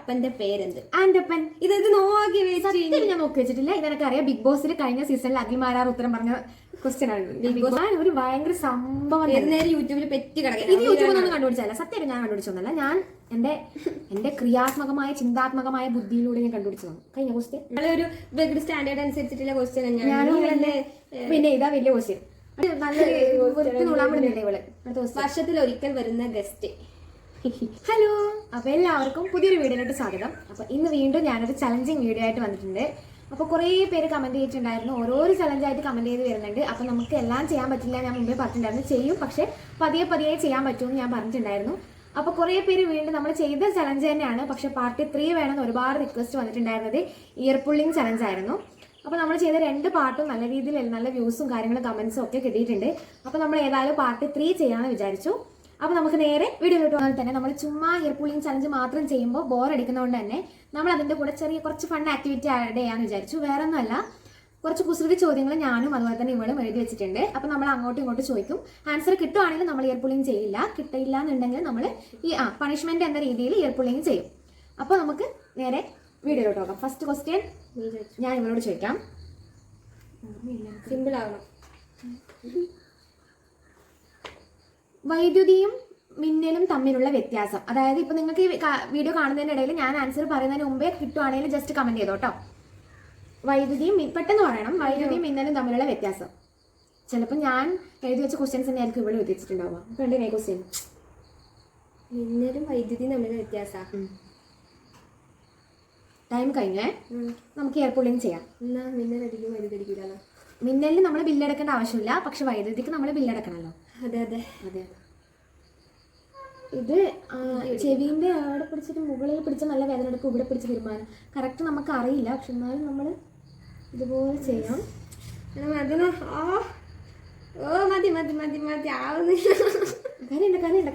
അപ്പന്റെ പേരെന്ത്? ആൻഡപ്പൻ. ഇത് നോക്കി ഞാൻ നോക്കി വെച്ചിട്ടില്ല. ഇതെനിക്കറിയാം. ബിഗ് ബോസിൽ കഴിഞ്ഞ സീസണിൽ അഖിൽമാരാർ ഉത്തരം പറഞ്ഞ ക്വസ്റ്റ്യൻ ആണ്. ഞാൻ ഒരു ഭയങ്കര സംഭവം യൂട്യൂബിൽ പെറ്റി കിടക്കുന്നത്. ഇത് യൂട്യൂബിൽ കണ്ടുപിടിച്ചല്ല, സത്യം ഞാൻ കണ്ടുപിടിച്ചൊന്നല്ല. ഞാൻ എന്റെ ക്രിയാത്മകമായ ചിന്താത്മകമായ ബുദ്ധിയിലൂടെ ഞാൻ കണ്ടുപിടിച്ചതാണ് കഴിഞ്ഞ ക്വസ്റ്റ്യൻ. ഒരു വെഗഡ് സ്റ്റാൻഡേർഡ് അനുസരിച്ചിട്ടുള്ള ക്വസ്റ്റ്യൻ. പിന്നെ ഇതാ വലിയ ക്വസ്റ്റ്യൻ. വർഷത്തിൽ ഒരിക്കൽ വരുന്ന ഗസ്റ്റ്. ഹലോ, അപ്പൊ എല്ലാവർക്കും പുതിയൊരു വീഡിയോയിലോട്ട് സ്വാഗതം. അപ്പൊ ഇന്ന് വീണ്ടും ഞാനൊരു ചലഞ്ചിങ് വീഡിയോ ആയിട്ട് വന്നിട്ടുണ്ട്. അപ്പോൾ കുറേ പേര് കമന്റ് ചെയ്തിട്ടുണ്ടായിരുന്നു, ഓരോരോ ചലഞ്ചായിട്ട് കമന്റ് ചെയ്ത് വരുന്നുണ്ട്. അപ്പൊ നമുക്ക് എല്ലാം ചെയ്യാൻ പറ്റില്ല, ഞാൻ മുമ്പേ പറഞ്ഞിട്ടുണ്ടായിരുന്നു. ചെയ്യും, പക്ഷെ പതിയെ പതിയെ ചെയ്യാൻ പറ്റുമെന്ന് ഞാൻ പറഞ്ഞിട്ടുണ്ടായിരുന്നു. അപ്പൊ കുറേ പേര് വീണ്ടും നമ്മൾ ചെയ്ത ചലഞ്ച് തന്നെയാണ്, പക്ഷെ പാർട്ട് 3 വേണമെന്ന് ഒരുപാട് റിക്വസ്റ്റ് വന്നിട്ടുണ്ടായിരുന്നത് ഇയർ പുള്ളിങ് ചലഞ്ച് ആയിരുന്നു. അപ്പോൾ നമ്മൾ ചെയ്ത 2 പാർട്ടും നല്ല രീതിയിൽ നല്ല വ്യൂസും കാര്യങ്ങളും കമന്റ്സും ഒക്കെ കിട്ടിയിട്ടുണ്ട്. അപ്പോൾ നമ്മൾ ഏതായാലും പാർട്ട് 3 ചെയ്യാമെന്ന് വിചാരിച്ചു. അപ്പോൾ നമുക്ക് നേരെ വീഡിയോയിലോട്ട് വന്നാൽ തന്നെ നമ്മൾ ചുമ്മാ ഇയർ പുള്ളിങ് ചലഞ്ച് മാത്രം ചെയ്യുമ്പോൾ ബോർ അടിക്കുന്നതുകൊണ്ട് തന്നെ നമ്മൾ അതിൻ്റെ കൂടെ കുറച്ച് ഫൺ ആക്ടിവിറ്റി ആഡ് ചെയ്യാമെന്ന് വിചാരിച്ചു. വേറെ ഒന്നുമല്ല, കുറച്ച് കുസൃതി ചോദ്യങ്ങൾ ഞാനും അതുപോലെ തന്നെ ഇവളും എഴുതി വെച്ചിട്ടുണ്ട്. അപ്പോൾ നമ്മൾ അങ്ങോട്ടും ഇങ്ങോട്ടും ചോദിക്കും. ആൻസർ കിട്ടുവാണെങ്കിൽ നമ്മൾ ഇയർ പുള്ളിങ് ചെയ്യില്ല, കിട്ടില്ല എന്നുണ്ടെങ്കിൽ നമ്മൾ ഈ പണിഷ്മെന്റ് എന്ന രീതിയിൽ ഇയർ പുള്ളിങ് ചെയ്യും. അപ്പോൾ നമുക്ക് നേരെ വീഡിയോയിലോട്ട് നോക്കാം. ഫസ്റ്റ് ക്വസ്റ്റ്യൻ ഞാൻ ഇവരോട് ചോദിക്കാം. സിമ്പിൾ ആവണം. വൈദ്യുതിയും മിന്നലും തമ്മിലുള്ള വ്യത്യാസം. അതായത് ഇപ്പൊ നിങ്ങൾക്ക് ഈ വീഡിയോ കാണുന്നതിന്റെ ഇടയിൽ ഞാൻ ആൻസർ പറയുന്നതിന് മുമ്പേ കിട്ടുവാണെങ്കിൽ ജസ്റ്റ് കമന്റ് ചെയ്തോട്ടോ. വൈദ്യുതിയും പെട്ടെന്ന് പറയണം. വൈദ്യുതിയും മിന്നലും തമ്മിലുള്ള വ്യത്യാസം. ചിലപ്പോൾ ഞാൻ എഴുതി വെച്ച ക്വസ്റ്റ്യൻസ് തന്നെ ആയിരിക്കും ഇവിടെ എഴുതി വെച്ചിട്ടുണ്ടാവുക. കണ്ടില്ലേ ക്വസ്റ്റ്യൻ? മിന്നലും വൈദ്യുതിയും തമ്മിലുള്ള വ്യത്യാസം. ടൈം കഴിഞ്ഞേ, നമുക്ക് എയർ പുള്ളിങ് ചെയ്യാം. മിന്നലടിക്കും വൈദ്യുതി അടിക്കില്ല. മിന്നലിന് നമ്മൾ ബില്ലടക്കേണ്ട ആവശ്യമില്ല, പക്ഷെ വൈദ്യുതിക്ക് നമ്മൾ ബില്ലടക്കണമല്ലോ. അതെ അതെ അതെ. ഇത് ചെവിന്റെ അവിടെ പിടിച്ചിട്ട് മുകളിൽ പിടിച്ച നല്ല വേദന എടുക്കും, ഇവിടെ പിടിച്ച് തീരുമാനം കറക്റ്റ് നമുക്ക് അറിയില്ല, പക്ഷെ എന്നാലും നമ്മൾ ഇതുപോലെ ചെയ്യാം. മതി മതി മതി മതി ആവുന്നില്ല. കരയില്ല.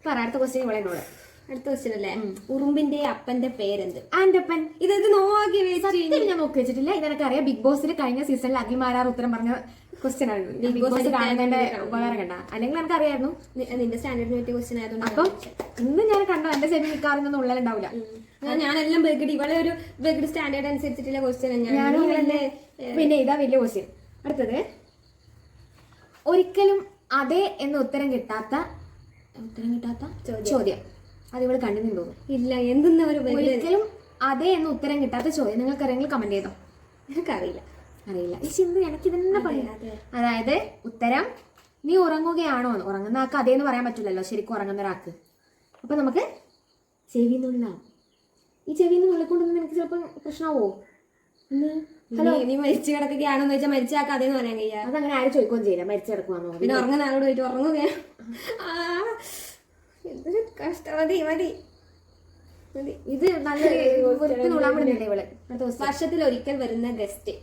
പറ, അടുത്ത ക്വസ്റ്റ്യൻ ഇവിടെ എന്നോട്. അടുത്ത ക്വസ്റ്റ്യൻ അല്ലേ? ഉറുമ്പിന്റെ അപ്പന്റെ പേരെന്ത്? ആൻഡപ്പൻ. ഇത് നോക്കി ഞാൻ നോക്കി വെച്ചിട്ടില്ല. ഇതെനിക്കറിയാം. ബിഗ് ബോസിൽ കഴിഞ്ഞ സീസണിൽ അഖിൽമാരാർ ഉത്തരം പറഞ്ഞ ക്വസ്റ്റ്യൻ ആണ്. ബിഗ് ബോസ് കാണുന്നതിന്റെ ഉപകാരം കണ്ട, അല്ലെങ്കിൽ എനിക്ക് അറിയായിരുന്നു. നിന്റെ സ്റ്റാൻഡേർഡിന് പറ്റിയ ക്വസ്റ്റ്യൻ ആയതുകൊണ്ട് അപ്പം ഇന്ന് ഞാൻ കണ്ടോ എന്റെ ചെവി മിക്കാറൊന്നും ഉള്ളിലുണ്ടാവില്ല. ഞാനെല്ലാം വെഗഡ്, ഇവളെ ഒരു വെഗഡ് സ്റ്റാൻഡേർഡ് അനുസരിച്ചിട്ടുള്ള ക്വസ്റ്റ്യൻ. പിന്നെ ഇതാ വലിയ ക്വസ്റ്റ്യൻ. അടുത്തത്, ഒരിക്കലും അതെ എന്ന് ഉത്തരം കിട്ടാത്ത ചോദ്യം. അത് ഇവള് കണ്ടെന്ന് തോന്നുന്നു. ഇല്ല, എന്തെന്ന് ഒരിക്കലും അതെ എന്ന് ഉത്തരം കിട്ടാത്ത ചോദ്യം നിങ്ങൾക്ക് അറിയെങ്കിൽ കമന്റ് ചെയ്തോ. എനിക്കറിയില്ല. ഈ ചിന്ത എനിക്ക് തന്നെ പറയാം. അതായത് ഉത്തരം നീ ഉറങ്ങുകയാണോ എന്ന്. ഉറങ്ങുന്ന ആൾക്ക് അതേന്ന് പറയാൻ പറ്റില്ലല്ലോ, ശരിക്കും ഉറങ്ങുന്ന ഒരാൾക്ക്. അപ്പൊ നമുക്ക് ചെവിന്നുള്ളിലാവും. ഈ ചെവിന്ന് ഉള്ളിക്കൊണ്ടൊന്നും എനിക്ക് ചിലപ്പോൾ പ്രശ്നമാവോ? ഹലോ, നീ മരിച്ചു കിടക്കുകയാണെന്ന് വെച്ചാൽ മരിച്ച ആൾക്ക് അതേന്ന് പറയാൻ കഴിയാ. അതങ്ങനെ ആരും ചോദിക്കുകയും ചെയ്യില്ല. മരിച്ചു കിടക്കുവാന്നോ? പിന്നെ ഉറങ്ങുന്ന ആളോട് പോയിട്ട് ഉറങ്ങുകയാണ്. എന്തൊരു കഷ്ടം. മതി മതി മതി. ഇത് നല്ലൊരു ഇവള്. വർഷത്തിൽ ഒരിക്കൽ വരുന്ന ഗസ്റ്റ്.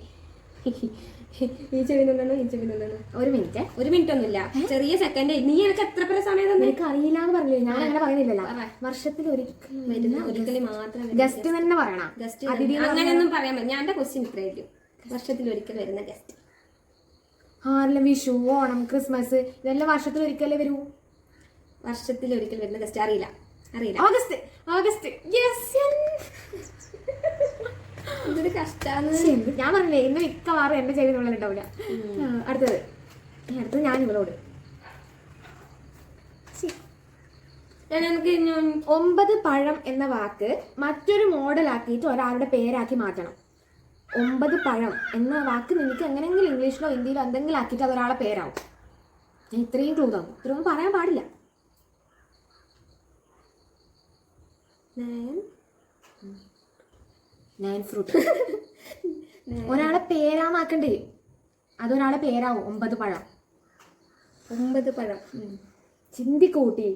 ഈ ചെവിന്നുള്ളൂ, ഈ ചെവിന്നുള്ളൂ. ഒരു മിനിറ്റ് ഒന്നുമില്ല, ചെറിയ സെക്കൻഡ്. നീ എനിക്ക് എത്ര പേരെ സമയം തന്നെ എനിക്ക് അറിയില്ല എന്ന് പറഞ്ഞില്ലേ? ഞാൻ അങ്ങനെ പറയുന്നില്ലല്ലോ. വർഷത്തിൽ ഒരിക്കൽ മാത്രം ഗസ്റ്റ് തന്നെ പറയണം. അങ്ങനെയൊന്നും പറയാൻ പറ്റില്ല. ഞാൻ എന്റെ ക്വസ്റ്റ്യൻ ഇത്രയായിരിക്കും. വർഷത്തിൽ ഒരിക്കൽ വരുന്ന ഗസ്റ്റ്. ആരെല്ലാം വിഷു, ഓണം, ക്രിസ്മസ് ഇതെല്ലാം വർഷത്തിൽ ഒരിക്കലേ വരൂ. വർഷത്തിൽ ഒരിക്കൽ വരുന്ന ഗസ്റ്റ് അറിയില്ല. ഓഗസ്റ്റ്. ഇതൊരു കഷ്ടാണ്. ഞാൻ പറഞ്ഞില്ലേ, ഇന്ന് മിക്കവാറും എന്റെ ചെവിനുള്ളിൽ ഉണ്ടാവില്ല. അടുത്തത് ഞാൻ ഇവളോട്. 9 പഴം എന്ന വാക്ക് മറ്റൊരു മോഡലാക്കിയിട്ട് ഒരാളുടെ പേരാക്കി മാറ്റണം. 9 പഴം എന്ന വാക്ക് നിങ്ങൾക്ക് എങ്ങനെയെങ്കിലും ഇംഗ്ലീഷിലോ ഹിന്ദിയിലോ എന്തെങ്കിലും ആക്കിയിട്ട് അത് ഒരാളെ പേരാവും. ഞാൻ ഇത്രയും ക്ലൂ തന്നു. ഇത്രയൊന്നും പറയാൻ പാടില്ല. 9 ഫ്രൂട്ട്. ഒരാളെ പേരാന്നാക്കണ്ടേ, അതൊരാളെ പേരാവും. 9 പഴം. 9 പഴം. ചിന്തിക്കൂട്ടി.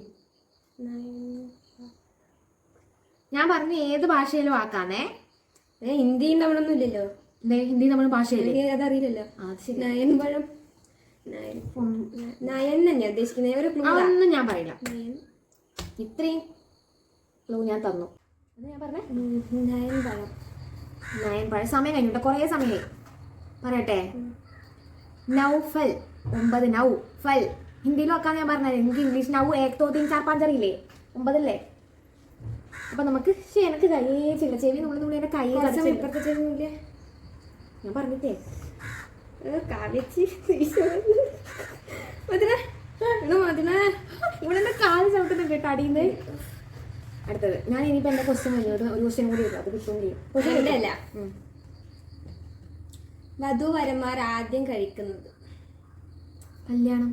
ഞാൻ പറഞ്ഞു ഏത് ഭാഷയിലും ആക്കാന്നേ. ഹിന്ദിയും നമ്മളൊന്നും ഇല്ലല്ലോ. ഹിന്ദി നമ്മൾ ഭാഷയില് അതറിയില്ലല്ലോ. 9 പഴം. 9 തന്നെയാ ഉദ്ദേശിക്കുന്നത്. ഒരു ക്ലൂ ഒന്നും ഞാൻ പറയില്ല. ഇത്രയും ക്ലൂ ഞാൻ തന്നു. ഞാൻ പറഞ്ഞേ 9 പഴം. 9 പഴം. സമയം കഴിഞ്ഞിട്ട് കുറേ സമയമായി. പറയട്ടെ. നൗഫൽ. 9 നൗ ഫൽ. ഹിന്ദിയിലും ആക്കാൻ ഞാൻ പറഞ്ഞത്. എനിക്ക് ഇംഗ്ലീഷ് നൗ 1 2 3 4 5 അറിയില്ലേ? 9 അല്ലേ? അപ്പൊ നമുക്ക് എനിക്ക് കയ്യേ ചെയ്യില്ല, ചെവി നുള്ളി എന്റെ കൈ ഇപ്പുറത്തെ ചെവിയില്ലേ ഞാൻ പറഞ്ഞിട്ടേ കാലിച്ച് മതിനെ ഇവിടെ കാല് ചവിട്ടുന്നുണ്ട് കേട്ടോ അടിയുന്നത്. അടുത്തത് ഞാൻ ഇനിയിപ്പോ എന്റെ ക്വസ്റ്റ്യൻ കഴിഞ്ഞു, ഒരു ക്വസ്റ്റ്യൻ കൂടി ഇല്ല, അത് കിട്ടും ചെയ്യും. അല്ല വധുവരന്മാർ ആദ്യം കഴിക്കുന്നത് കല്യാണം.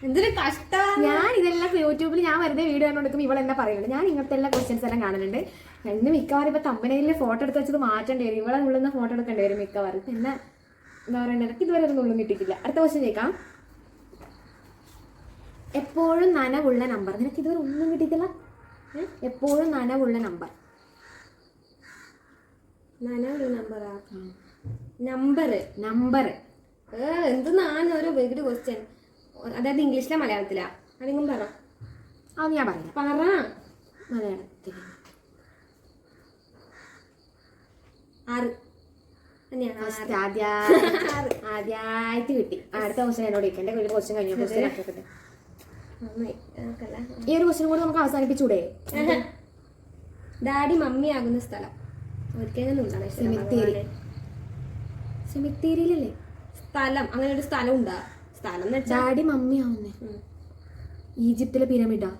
എന്തൊരു കഷ്ടം. ഞാൻ ഇതെല്ലാം യൂട്യൂബിൽ ഞാൻ വെറുതെ വീഡിയോ കണ്ടുകൊടുക്കും ഇവിടെ എന്നെ പറയുന്നുണ്ട്. ഞാൻ ഇങ്ങനത്തെ എല്ലാ ക്വസ്റ്റ്യൻസ് എല്ലാം കാണുന്നുണ്ട്. ഇന്ന് മിക്കവാറും ഇപ്പൊ തമ്പനയിലെ ഫോട്ടോ എടുത്ത് വെച്ചത് മാറ്റേണ്ടി വരും, ഇവിടെ ഉള്ളുന്ന ഫോട്ടോ എടുക്കേണ്ടി വരും മിക്കവാറും. പിന്നെ എന്താ പറയണ്ടത്, എനിക്ക് ഇതുവരെ ഒന്നും ഉള്ളും കിട്ടിയിട്ടില്ല. അടുത്ത ക്വസ്റ്റ്യൻ ചോദിക്കാം. എപ്പോഴും നനവുള്ള നമ്പർ. നിനക്ക് ഇതുവരെ ഒന്നും കിട്ടിയിട്ടില്ല. എപ്പോഴും നനവുള്ള നമ്പർ. നനവുള്ള നമ്പറാ? നമ്പർ നമ്പർ എന്ത് ഓരോ വെഗഡ് ക്വസ്റ്റ്യൻ, അതായത് ഇംഗ്ലീഷിലാ മലയാളത്തിലാ? ആരെങ്കിലും പറ. അത് ഞാൻ പറയാം. പറ. മലയാളത്തിൽ 6. ആദ്യമായിട്ട് കിട്ടി. അടുത്ത ക്വസ്റ്റ്യൻ എന്നോട് ചോദിക്കാം. എന്റെ ഒരു ക്വസ്റ്റ്യൻ കഴിഞ്ഞു. ക്വസ്റ്റ്യൻ ആക്കട്ടെ. ഈ ഒരു ക്വസ്റ്റ്യൻ കൂടെ നമുക്ക് അവസാനിപ്പിച്ചൂടെ? ഡാഡി മമ്മി ആകുന്ന സ്ഥലം ഒരിക്കലും സെമിത്തേരി. സെമിത്തേരിയിലല്ലേ സ്ഥലം? അങ്ങനെ ഒരു സ്ഥലം ഉണ്ടാ? സ്ഥലം എന്ന് വെച്ചാൽ ഡാഡി മമ്മി ആവുന്നേ ഈജിപ്തിലെ പിരമിഡാ?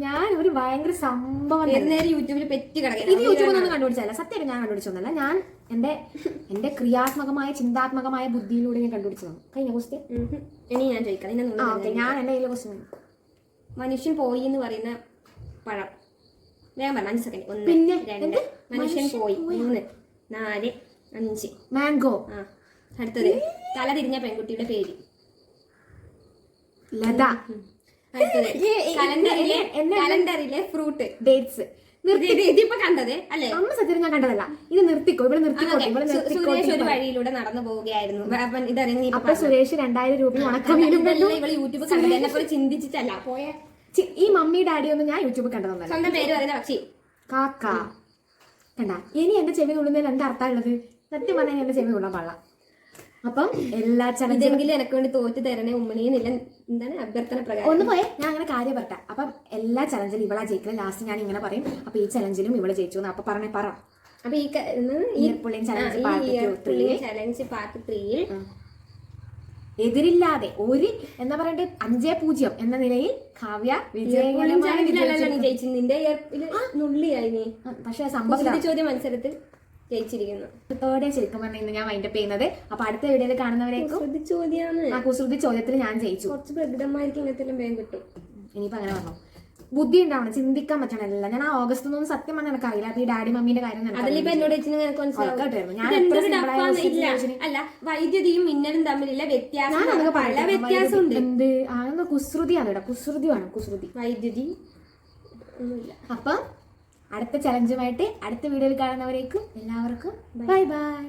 ഞാൻ ഒരു ഭയങ്കര സംഭവം യൂട്യൂബിൽ പെറ്റി കിടക്കുന്നത്. ഇത് യൂട്യൂബിൽ ഒന്നും കണ്ടുപിടിച്ചല്ല, സത്യം ഞാൻ കണ്ടുപിടിച്ചൊന്നല്ല. ഞാൻ എന്റെ ക്രിയാത്മകമായ ചിന്താത്മകമായ ബുദ്ധിയിലൂടെ ഞാൻ കണ്ടുപിടിച്ചതാണ്. കഴിഞ്ഞ ക്വസ്റ്റ്യൻ ഇനി ഞാൻ ചോദിക്കാം. ഞാൻ എന്റെ കയ്യിലെ ക്വസ്റ്റ്യൻ. മനുഷ്യൻ പോയി എന്ന് പറയുന്ന പഴം വേഗം പറഞ്ഞ 5 സെക്കൻഡ്. 1 പിന്നെ 2 മനുഷ്യൻ പോയി 3 4 5 മാംഗോ. അടുത്തത് തല തിരിഞ്ഞ പെൺകുട്ടിയുടെ പേര്? ലത. അടുത്തത് കലണ്ടറിലെ ഫ്രൂട്ട്? ഡേറ്റ്സ്. ഇതിപ്പോ കണ്ടത് അല്ലേ? അമ്മ സത്യം ഞാൻ കണ്ടതല്ല. ഇത് നിർത്തിക്കോ, ഇവിടെ നിർത്തിക്കോ. സുരേഷ് ഒരു വഴിയിലൂടെ നടന്നു പോവുകയായിരുന്നു. അപ്പൊ സുരേഷ് 2000 രൂപ ഉണക്കമീനും ഇവള് യൂട്യൂബ് കണ്ടത് എന്നെ പോലെ ചിന്തിച്ചിട്ടല്ല പോയ. ഈ മമ്മി ഡാഡി ഒന്നും ഞാൻ യൂട്യൂബിൽ കണ്ടതൊന്നല്ല. സ്വന്തം പേര് പറയുന്ന പക്ഷി? കാക്ക. കണ്ട, ഇനി എന്റെ ചെവി നുള്ളുന്നതിൽ എന്താ അർത്ഥം ഉള്ളത്? സത്യം പറഞ്ഞാൽ എന്റെ ചെവി നുള്ളാൻ പാടില്ല. അപ്പം എല്ലാ ചലഞ്ചെങ്കിലും എനക്ക് വേണ്ടി തോറ്റു തരണേ ഉമ്മണിയെന്നില്ല. എന്താണ് അഭ്യർത്ഥന പ്രകാരം? ഒന്ന് പോയെ, ഞാൻ അങ്ങനെ കാര്യം പറട്ടെ. അപ്പം എല്ലാ ചലഞ്ചിലും ഇവളാ ജയിക്കണം. ലാസ്റ്റ് ഞാൻ ഇങ്ങനെ പറയും, അപ്പൊ ഈ ചലഞ്ചിലും ഇവളെ ജയിച്ചു. അപ്പൊ പറഞ്ഞേ പറ. അപ്പൊ ഈ ചലഞ്ച് പാർട്ട് 3 എതിരില്ലാതെ ഒരു എന്താ പറയണ്ടേ 5-0 എന്ന നിലയിൽ കാവ്യ വിജയകരമായി ജയിച്ചു. നിന്റെ നുള്ളിയായി. പക്ഷെ സംഭവം ചോദ്യം മത്സരത്തിൽ ജയിച്ചിരിക്കുന്നു. ോടെ ശരിക്കും പറഞ്ഞ ഇന്ന് ഞാൻ വൈൻഡപ്പ് ചെയ്യുന്നത്. അപ്പൊ അടുത്ത വീഡിയോയിൽ കാണുന്നവരേക്കും ചോദ്യമാണ്. ആ കുസൃതി ചോദ്യത്തിൽ ഞാൻ ജയിച്ചു. കുറച്ച് പ്രകടമായിരിക്കും ഇങ്ങനത്തെ വേഗം കിട്ടും. ഇനിയിപ്പോ അങ്ങനെ പറഞ്ഞു ബുദ്ധി ഉണ്ടാവണം, ചിന്തിക്കാൻ പറ്റണല്ല. ഞാൻ ആ ഓഗസ്റ്റ് ഒന്നും സത്യം പറഞ്ഞാൽ എനിക്ക് അറിയില്ല. അപ്പൊ ഈ ഡാഡി മമ്മീന്റെ കാര്യം എന്നോട് അല്ല, വൈദ്യുതിയും മിന്നലും തമ്മിലുള്ള വ്യത്യാസമുണ്ട്. എന്ത് ആണെന്ന് കുസൃതിയാണ് ഇവിടെ. കുസൃതിയാണ് കുസൃതി. വൈദ്യുതി ഒന്നുമില്ല. അപ്പം അടുത്ത ചലഞ്ചുമായിട്ട് അടുത്ത വീഡിയോയിൽ കാണുന്നവരേക്കും എല്ലാവർക്കും ബൈ ബൈ.